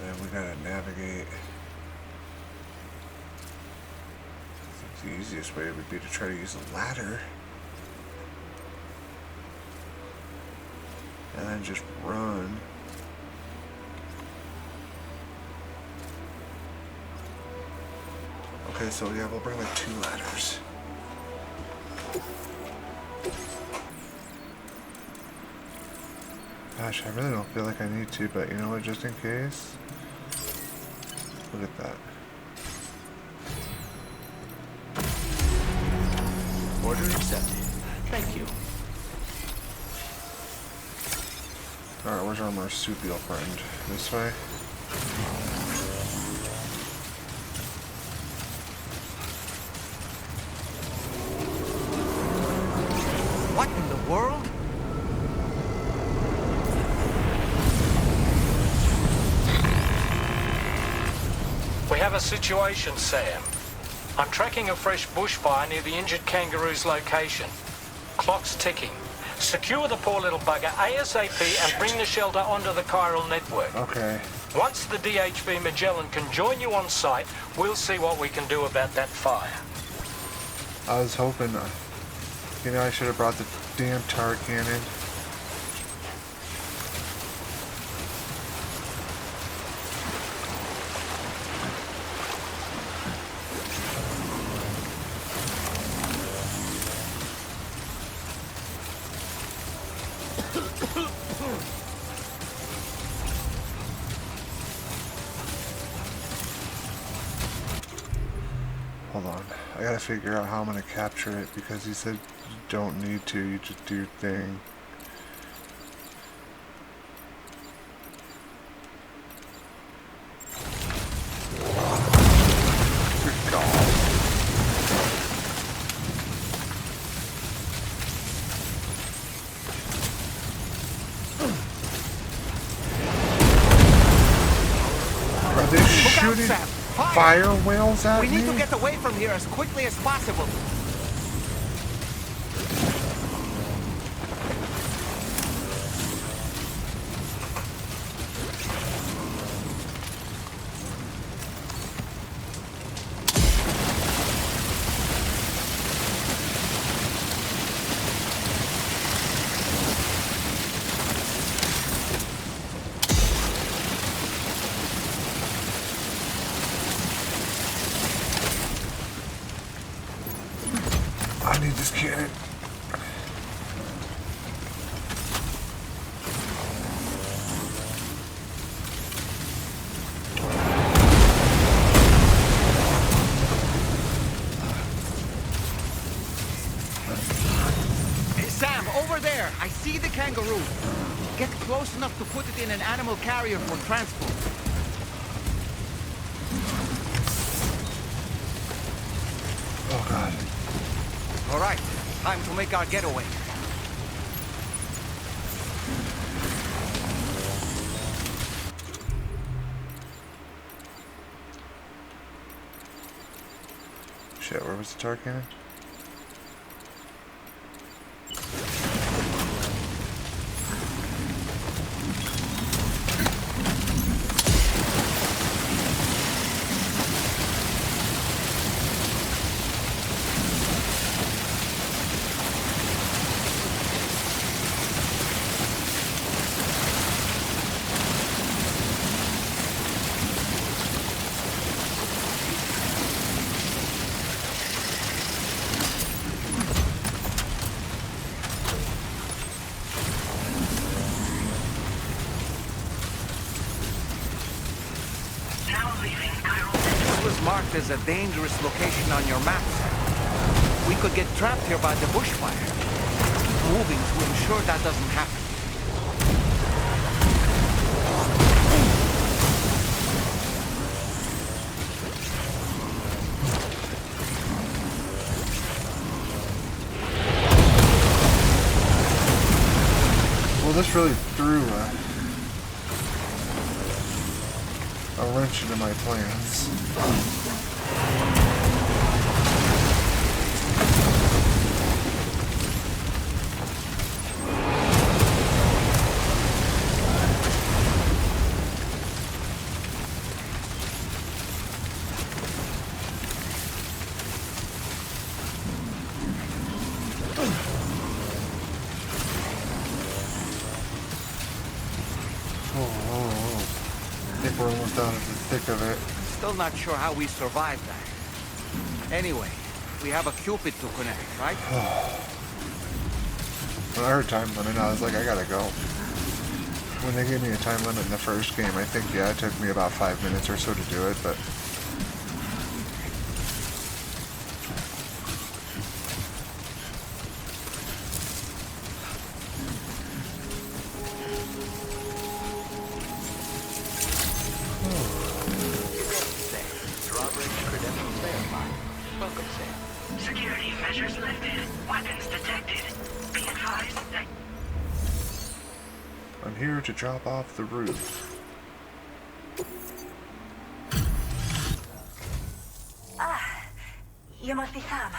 And we gotta navigate. I think the easiest way would be to try to use a ladder. And then just run. Okay, so yeah, we'll bring like 2 ladders. Gosh, I really don't feel like I need to, but you know what, just in case. Look at that. Order accepted. Thank you. Alright, where's our marsupial friend? This way? What in the world? We have a situation, Sam. I'm tracking a fresh bushfire near the injured kangaroo's location. Clock's ticking. Secure the poor little bugger ASAP and bring the shelter onto the chiral network. Okay. Once the DHV Magellan can join you on site, we'll see what we can do about that fire. I was hoping, you know, I should have brought the damn tar cannon. Hold on, I gotta figure out how I'm gonna capture it because he said you don't need to, you just do your thing. Good God. Are they shooting fire whales at me? We need to get away from here as quickly as possible. I need this cannon. Hey, Sam, over there! I see the kangaroo! Get close enough to put it in an animal carrier for transport. Oh, God. All right, time to make our getaway. Shit, where was the tar cannon? This was marked as a dangerous location on your map, Sam. We could get trapped here by the bushfire. Let's keep moving to ensure that doesn't happen. Well, this really threw a wrench into my plans. I think we're almost out of the thick of it. Still not sure how we survived that. Anyway, we have a Cupid to connect, right? When I heard time limit, I was like, I gotta go. When they gave me a time limit in the first game, I think, yeah, it took me about 5 minutes or so to do it, but... Security measures lifted. Weapons detected. Be advised that... I'm here to drop off the roof. Ah, you must be Sam.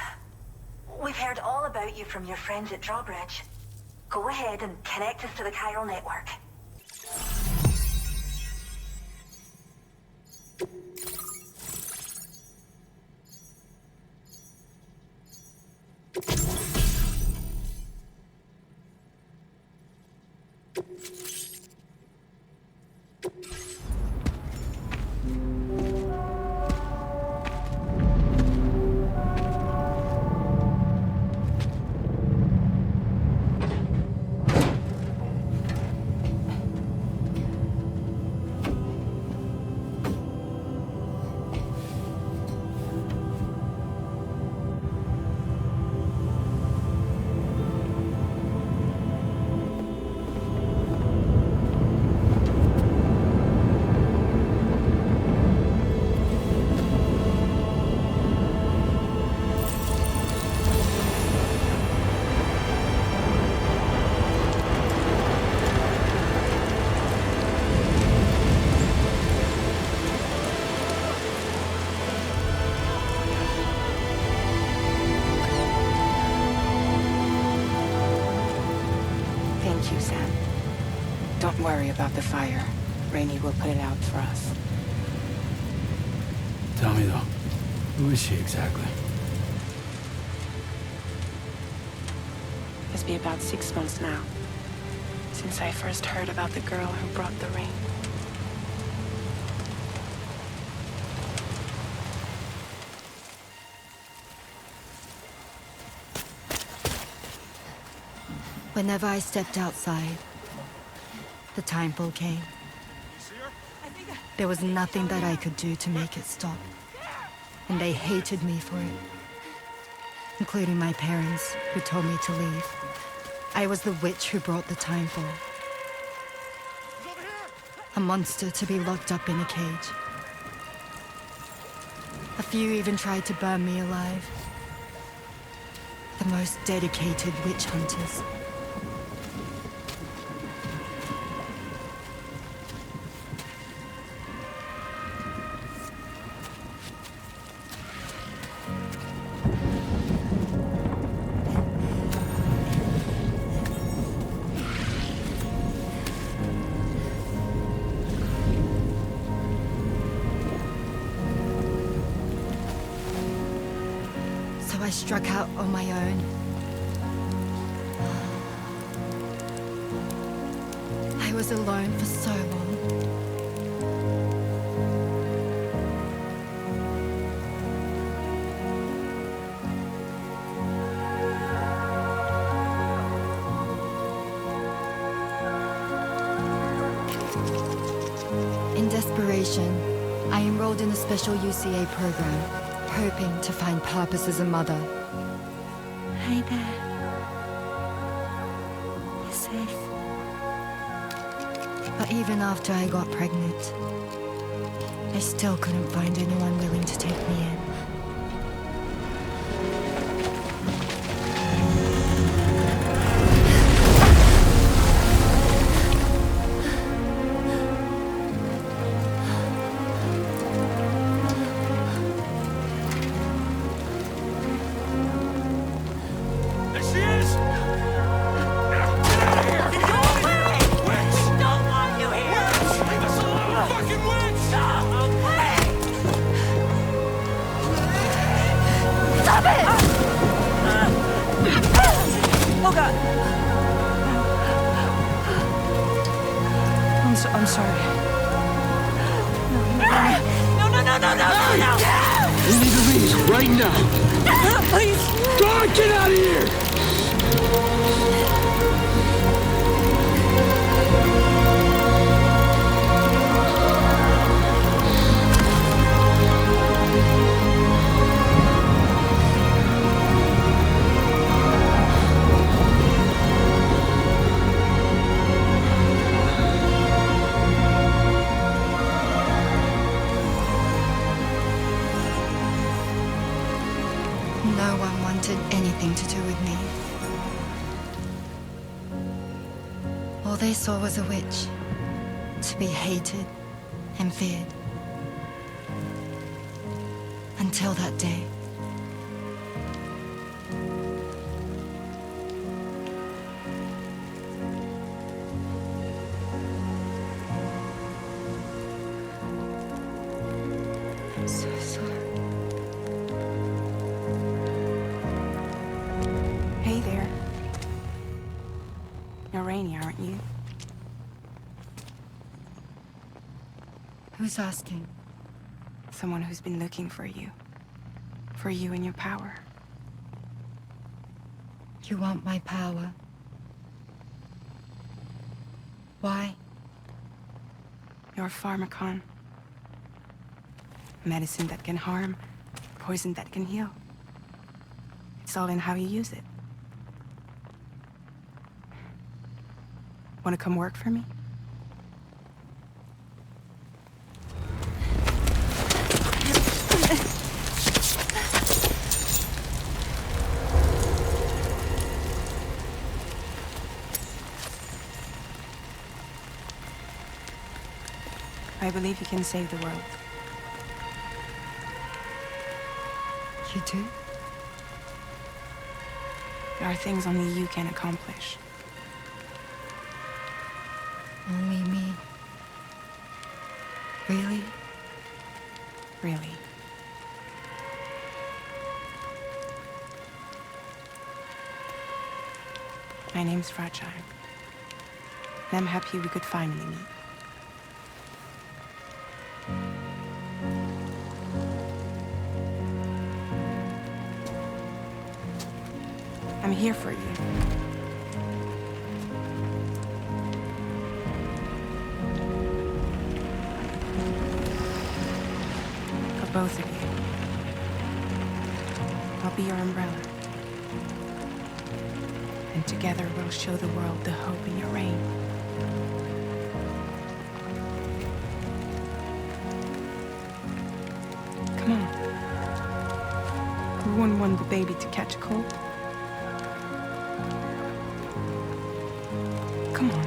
We've heard all about you from your friends at Drawbridge. Go ahead and connect us to the chiral network. Thank you, Sam. Don't worry about the fire. Rainey will put it out for us. Tell me though, who is she exactly? It's been about 6 months now, since I first heard about the girl who brought the rain. Whenever I stepped outside, the timefall came. There was nothing that I could do to make it stop. And they hated me for it. Including my parents, who told me to leave. I was the witch who brought the timefall. A monster to be locked up in a cage. A few even tried to burn me alive. The most dedicated witch hunters. I struck out on my own. I was alone for so long. In desperation, I enrolled in a special UCA program. Hoping to find purpose as a mother. Hi there. You're safe. But even after I got pregnant, I still couldn't find anyone willing to take me in. I'm sorry. No. We need to leave right now. Please. God, get out of here! No one wanted anything to do with me. All they saw was a witch, to be hated and feared. Until that day. I'm so sorry. Hey there. You're Rainy, aren't you? Who's asking? Someone who's been looking for you. For you and your power. You want my power? Why? You're a pharmacon. Medicine that can harm, poison that can heal. It's all in how you use it. Want to come work for me? I believe you can save the world. You do? There are things only you can accomplish. Only me. Really? Really. My name's Fragile. And I'm happy we could finally meet. I'm here for you. both of you. I'll be your umbrella. And together we'll show the world the hope in your reign. Come on. We wouldn't want the baby to catch a cold. Come on.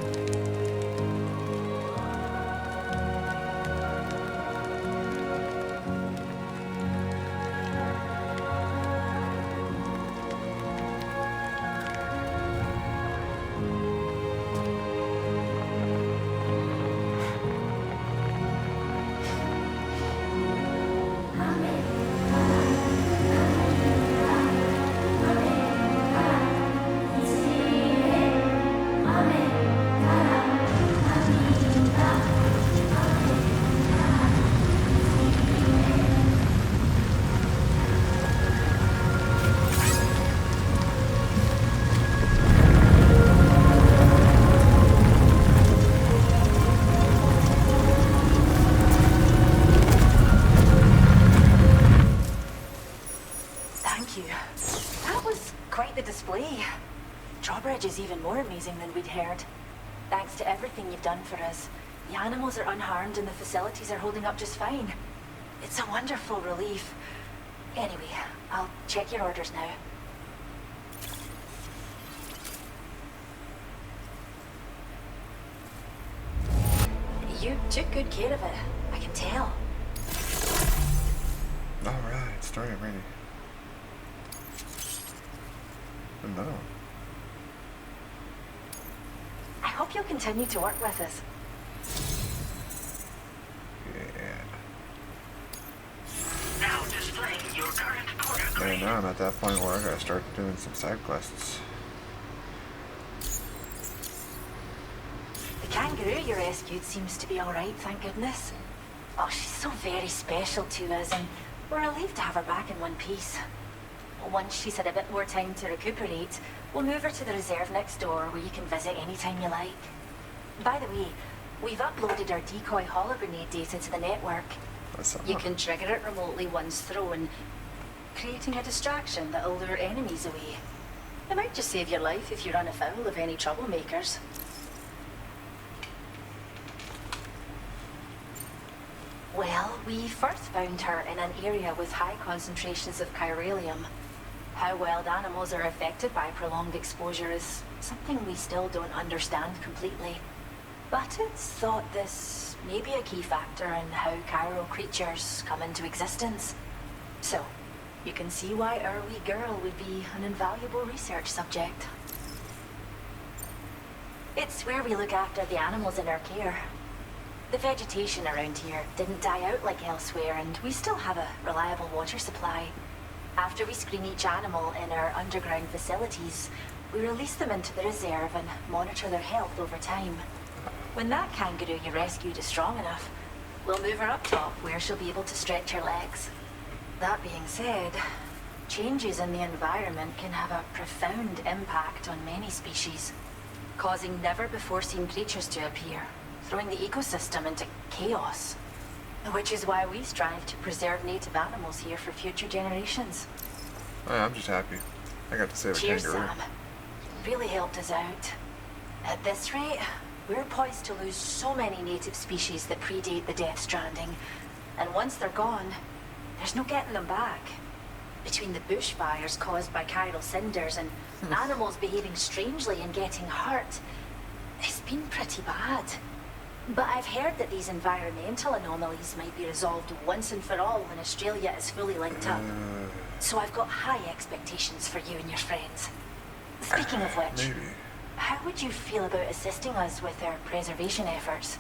Drawbridge is even more amazing than we'd heard. Thanks to everything you've done for us, the animals are unharmed and the facilities are holding up just fine. It's a wonderful relief. Anyway, I'll check your orders now. You took good care of it, I can tell. Alright, story ready. Oh no. I hope you'll continue to work with us. Yeah. Now displaying your current quarter And now I'm at that point where I gotta start doing some side quests. The kangaroo you rescued seems to be alright, thank goodness. Oh, she's so very special to us, and we're relieved to have her back in one piece. Once she's had a bit more time to recuperate, we'll move her to the reserve next door where you can visit anytime you like. By the way, we've uploaded our decoy hollow grenade data to the network. You can trigger it remotely once thrown, creating a distraction that'll lure enemies away. It might just save your life if you run afoul of any troublemakers. Well, we first found her in an area with high concentrations of chiralium. How wild animals are affected by prolonged exposure is something we still don't understand completely. But it's thought this may be a key factor in how chiral creatures come into existence. So, you can see why our wee girl would be an invaluable research subject. It's where we look after the animals in our care. The vegetation around here didn't die out like elsewhere, and we still have a reliable water supply. After we screen each animal in our underground facilities, we release them into the reserve and monitor their health over time. When that kangaroo you rescued is strong enough, we'll move her up top where she'll be able to stretch her legs. That being said, changes in the environment can have a profound impact on many species, causing never-before-seen creatures to appear, throwing the ecosystem into chaos. Which is why we strive to preserve native animals here for future generations. Oh, I'm just happy. I got to save a Cheers, kangaroo. Sam. Really helped us out. At this rate, we're poised to lose so many native species that predate the Death Stranding. And once they're gone, there's no getting them back. Between the bushfires caused by chiral cinders and animals behaving strangely and getting hurt, it's been pretty bad. But I've heard that these environmental anomalies might be resolved once and for all when Australia is fully linked up. So I've got high expectations for you and your friends. Speaking of which, how would you feel about assisting us with our preservation efforts?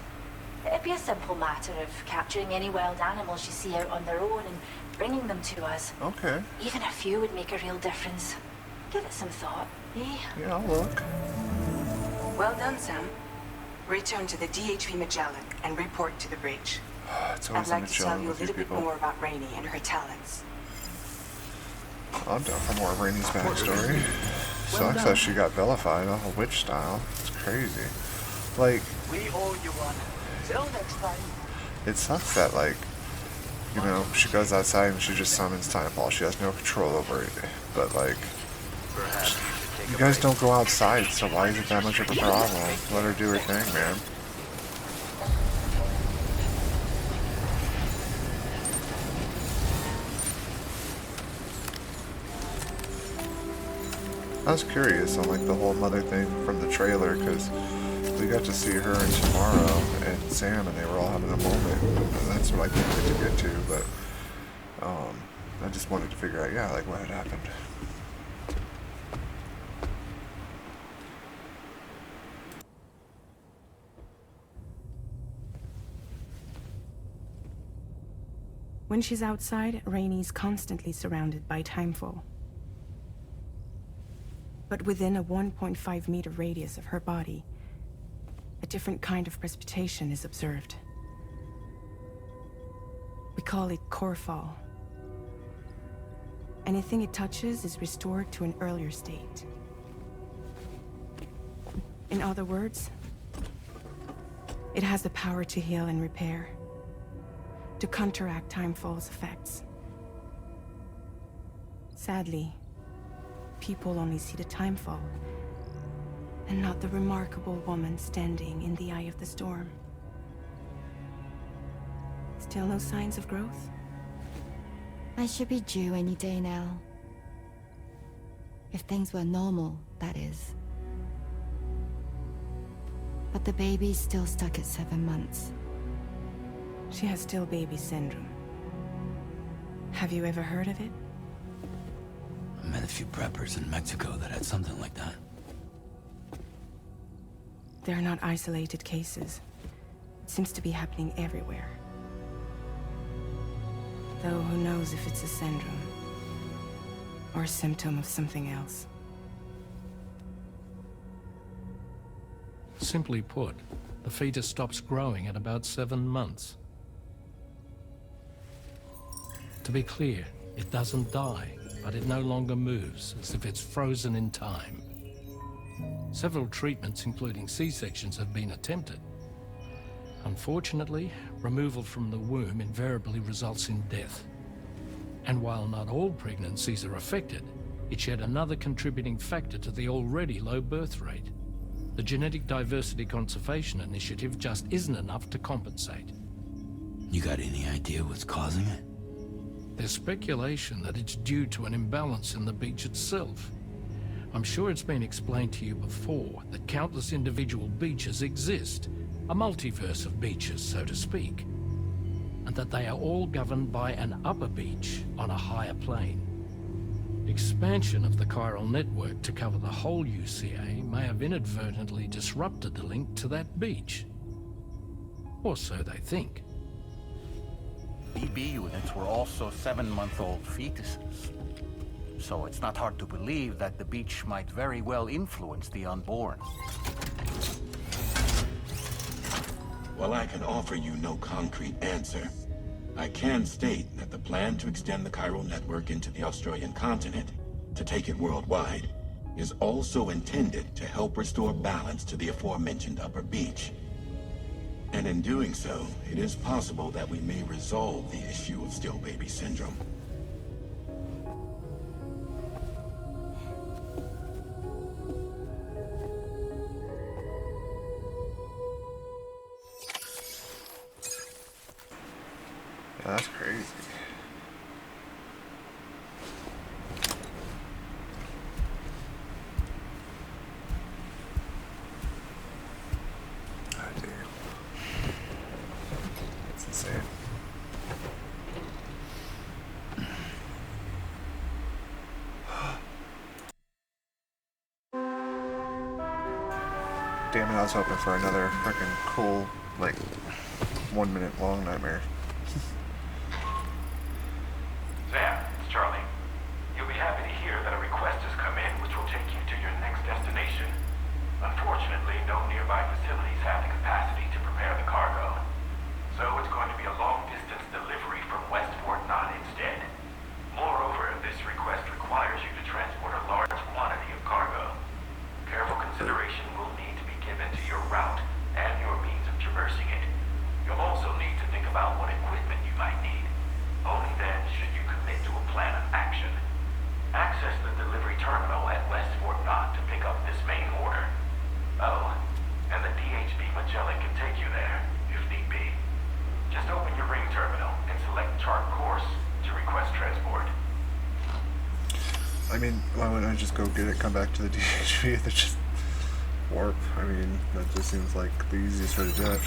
It'd be a simple matter of capturing any wild animals you see out on their own and bringing them to us. Okay. Even a few would make a real difference. Give it some thought, eh? Yeah, I'll look. Well done, Sam. Return to the DHV Magellan and report to the bridge. It's I'd always like to tell Magellan you a with you little bit people. more about Rainey and her talents. I'm down for more of Rainey's backstory. Well Sucks done. how she got vilified, all witch style. It's crazy. Like, We owe you one. Till next time. it sucks that, like, you know, she goes outside and she just summons Timefall. She has no control over it. But, like, you guys don't go outside, so why is it that much of a problem? Let her do her thing, man. I was curious on, like, the whole mother thing from the trailer, because we got to see her and Tomorrow and Sam, and they were all having a moment. And that's what I came to get to, but I just wanted to figure out, yeah, like, what had happened. When she's outside, Rainey's constantly surrounded by Timefall. But within a 1.5 meter radius of her body, a different kind of precipitation is observed. We call it core fall. Anything it touches is restored to an earlier state. In other words, it has the power to heal and repair, to counteract Timefall's effects. Sadly, people only see the Timefall, and not the remarkable woman standing in the eye of the storm. Still no signs of growth? I should be due any day now. If things were normal, that is. But the baby's still stuck at 7 months. She has still baby syndrome. Have you ever heard of it? I met a few preppers in Mexico that had something like that. They're not isolated cases. It seems to be happening everywhere. Though who knows if it's a syndrome or a symptom of something else. Simply put, the fetus stops growing at about 7 months. To be clear, it doesn't die, but it no longer moves, as if it's frozen in time. Several treatments, including C-sections, have been attempted. Unfortunately, removal from the womb invariably results in death. And while not all pregnancies are affected, it's yet another contributing factor to the already low birth rate. The Genetic Diversity Conservation Initiative just isn't enough to compensate. You got any idea what's causing it? There's speculation that it's due to an imbalance in the beach itself. I'm sure it's been explained to you before that countless individual beaches exist, a multiverse of beaches, so to speak, and that they are all governed by an upper beach on a higher plane. Expansion of the chiral network to cover the whole UCA may have inadvertently disrupted the link to that beach. Or so they think. BB units were also 7-month-old fetuses. So it's not hard to believe that the beach might very well influence the unborn. While I can offer you no concrete answer, I can state that the plan to extend the chiral network into the Australian continent, to take it worldwide, is also intended to help restore balance to the aforementioned upper beach. And in doing so, it is possible that we may resolve the issue of still baby syndrome. Yeah, that's crazy. Damn it, I was hoping for another freaking cool, like, 1 minute long nightmare. Sam, it's Charlie. You'll be happy to hear that a request has come in which will take you to your next destination. Unfortunately, no nearby facilities have the capacity to prepare the cargo. So it's going to be a long-distance delivery from West Fort Knott instead. Moreover, this request requires you to transport a large quantity of cargo. Careful consideration will need to be given to your route and your means of traversing it. You'll also need to think about what it I just go get it, come back to the DHV, and then just warp? I mean, that just seems like the easiest way to do it.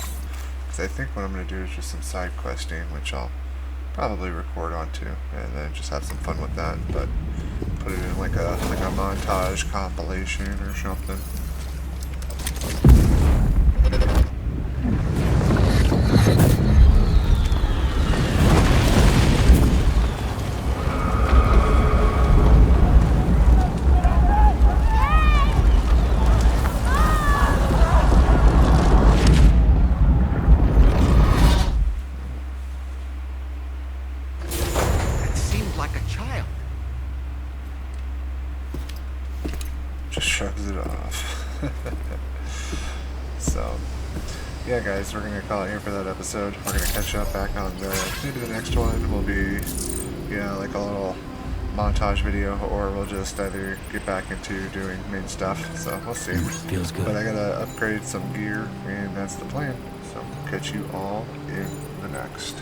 Because I think what I'm going to do is just some side questing, which I'll probably record onto, and then just have some fun with that, but put it in like a montage compilation or something. Shrugs it off. So, yeah, guys, we're gonna call it here for that episode. We're gonna catch up back on maybe the next one will be, yeah, like a little montage video, or we'll just either get back into doing main stuff. So we'll see. Feels good. But I gotta upgrade some gear, and that's the plan. So catch you all in the next.